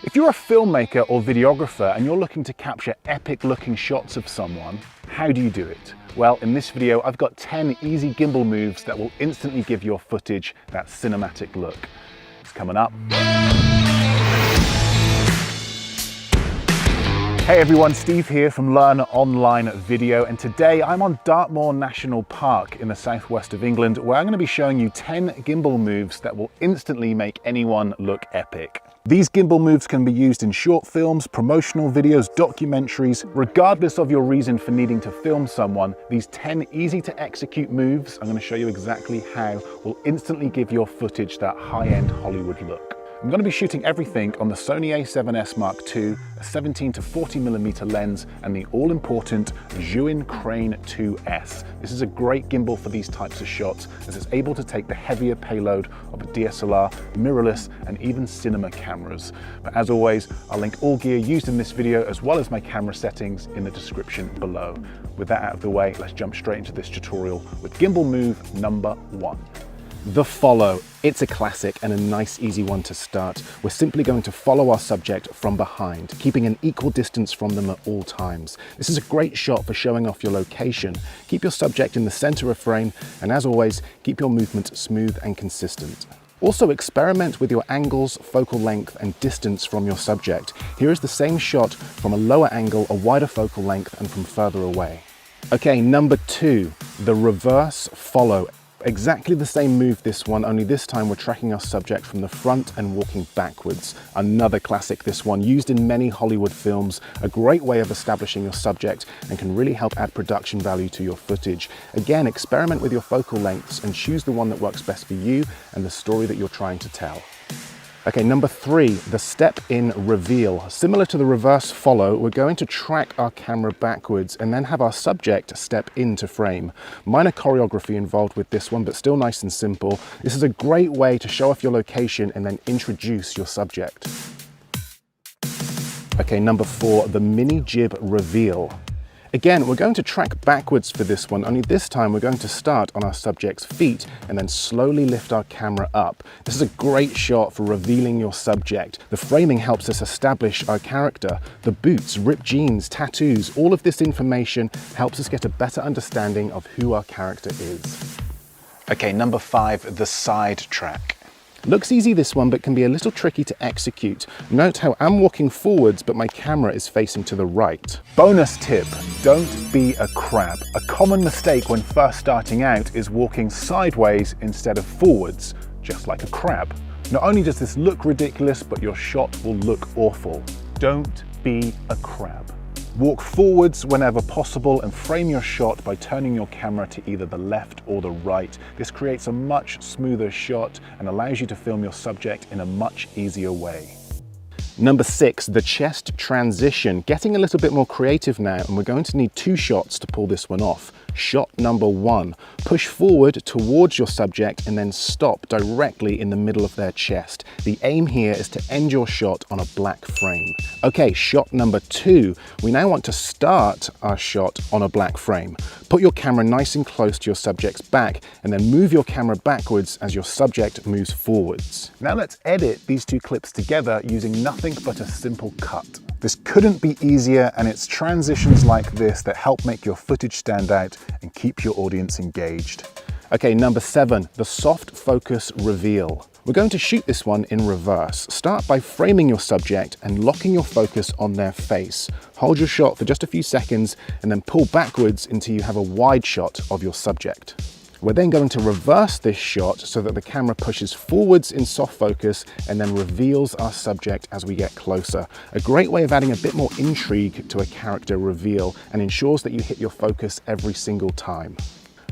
If you're a filmmaker or videographer and you're looking to capture epic looking shots of someone, how do you do it? Well, in this video, I've got 10 easy gimbal moves that will instantly give your footage that cinematic look. It's coming up. Hey everyone, Steve here from Learn Online Video, and today I'm on Dartmoor National Park in the southwest of England, where I'm going to be showing you 10 gimbal moves that will instantly make anyone look epic. These gimbal moves can be used in short films, promotional videos, documentaries. Regardless of your reason for needing to film someone, these 10 easy to execute moves, I'm going to show you exactly how, will instantly give your footage that high-end Hollywood look. I'm going to be shooting everything on the Sony a7S Mark II, a 17 to 40mm lens, and the all-important Zhiyun Crane 2S. This is a great gimbal for these types of shots, as it's able to take the heavier payload of a DSLR, mirrorless, and even cinema cameras. But as always, I'll link all gear used in this video, as well as my camera settings, in the description below. With that out of the way, let's jump straight into this tutorial with gimbal move number 1. The follow. It's a classic and a nice easy one to start. We're simply going to follow our subject from behind, keeping an equal distance from them at all times. This is a great shot for showing off your location. Keep your subject in the center of frame, and as always, keep your movement smooth and consistent. Also experiment with your angles, focal length, and distance from your subject. Here is the same shot from a lower angle, a wider focal length, and from further away. Okay, number 2, the reverse follow. Exactly the same move this one, only this time we're tracking our subject from the front and walking backwards. Another classic, this one, used in many Hollywood films, a great way of establishing your subject and can really help add production value to your footage. Again, experiment with your focal lengths and choose the one that works best for you and the story that you're trying to tell. Okay, number 3, the step in reveal. Similar to the reverse follow, we're going to track our camera backwards and then have our subject step into frame. Minor choreography involved with this one, but still nice and simple. This is a great way to show off your location and then introduce your subject. Okay, number 4, the mini jib reveal. Again, we're going to track backwards for this one, only this time we're going to start on our subject's feet and then slowly lift our camera up. This is a great shot for revealing your subject. The framing helps us establish our character. The boots, ripped jeans, tattoos, all of this information helps us get a better understanding of who our character is. Okay, number 5, the side track. Looks easy this one, but can be a little tricky to execute. Note how I'm walking forwards, but my camera is facing to the right. Bonus tip, don't be a crab. A common mistake when first starting out is walking sideways instead of forwards, just like a crab. Not only does this look ridiculous, but your shot will look awful. Don't be a crab. Walk forwards whenever possible and frame your shot by turning your camera to either the left or the right. This creates a much smoother shot and allows you to film your subject in a much easier way. Number 6, the chest transition. Getting a little bit more creative now, and we're going to need 2 shots to pull this one off. Shot number 1, push forward towards your subject and then stop directly in the middle of their chest. The aim here is to end your shot on a black frame. Okay, shot number 2, we now want to start our shot on a black frame. Put your camera nice and close to your subject's back and then move your camera backwards as your subject moves forwards. Now let's edit these 2 clips together using nothing but a simple cut. This couldn't be easier, and it's transitions like this that help make your footage stand out and keep your audience engaged. Okay, number 7, the soft focus reveal. We're going to shoot this one in reverse. Start by framing your subject and locking your focus on their face. Hold your shot for just a few seconds and then pull backwards until you have a wide shot of your subject. We're then going to reverse this shot so that the camera pushes forwards in soft focus and then reveals our subject as we get closer. A great way of adding a bit more intrigue to a character reveal and ensures that you hit your focus every single time.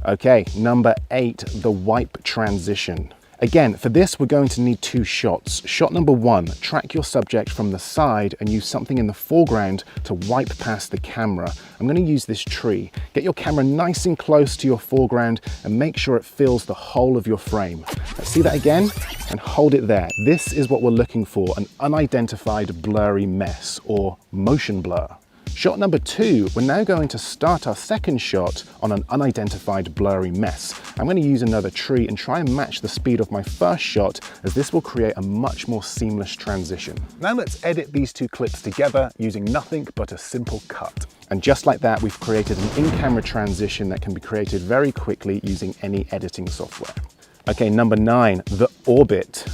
Okay, number 8, the wipe transition. Again, for this, we're going to need 2 shots. Shot number 1, track your subject from the side and use something in the foreground to wipe past the camera. I'm going to use this tree. Get your camera nice and close to your foreground and make sure it fills the whole of your frame. Let's see that again and hold it there. This is what we're looking for, an unidentified blurry mess or motion blur. Shot number 2, we're now going to start our second shot on an unidentified blurry mess. I'm going to use another tree and try and match the speed of my first shot, as this will create a much more seamless transition. Now let's edit these two clips together using nothing but a simple cut. And just like that, we've created an in-camera transition that can be created very quickly using any editing software. Okay, number 9, the orbit.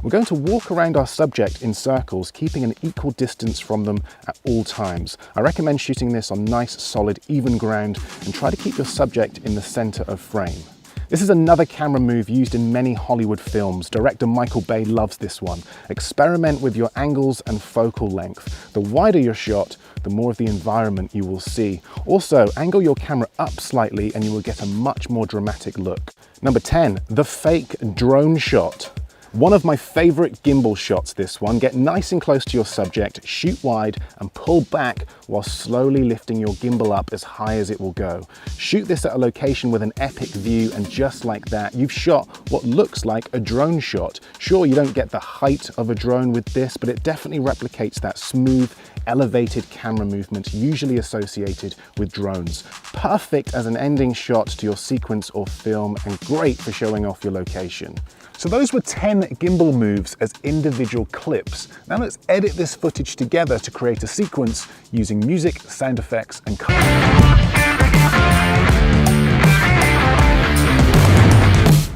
We're going to walk around our subject in circles, keeping an equal distance from them at all times. I recommend shooting this on nice, solid, even ground, and try to keep your subject in the center of frame. This is another camera move used in many Hollywood films. Director Michael Bay loves this one. Experiment with your angles and focal length. The wider your shot, the more of the environment you will see. Also, angle your camera up slightly and you will get a much more dramatic look. Number 10, the fake drone shot. One of my favorite gimbal shots, this one. Get nice and close to your subject, shoot wide and pull back while slowly lifting your gimbal up as high as it will go. Shoot this at a location with an epic view, and just like that, you've shot what looks like a drone shot. Sure, you don't get the height of a drone with this, but it definitely replicates that smooth, elevated camera movement usually associated with drones. Perfect as an ending shot to your sequence or film, and great for showing off your location. So those were 10 gimbal moves as individual clips. Now let's edit this footage together to create a sequence using music, sound effects, and color.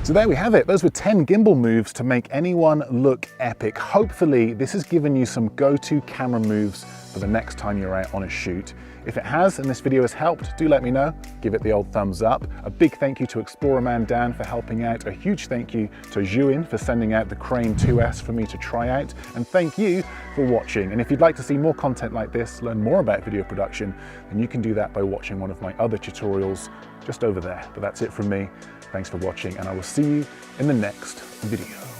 So there we have it. Those were 10 gimbal moves to make anyone look epic. Hopefully this has given you some go-to camera moves for the next time you're out on a shoot. If it has and this video has helped, do let me know. Give it the old thumbs up. A big thank you to Explorer Man Dan for helping out. A huge thank you to Zhuin for sending out the Crane 2S for me to try out. And thank you for watching. And if you'd like to see more content like this, learn more about video production, then you can do that by watching one of my other tutorials just over there. But that's it from me. Thanks for watching, and I will see you in the next video.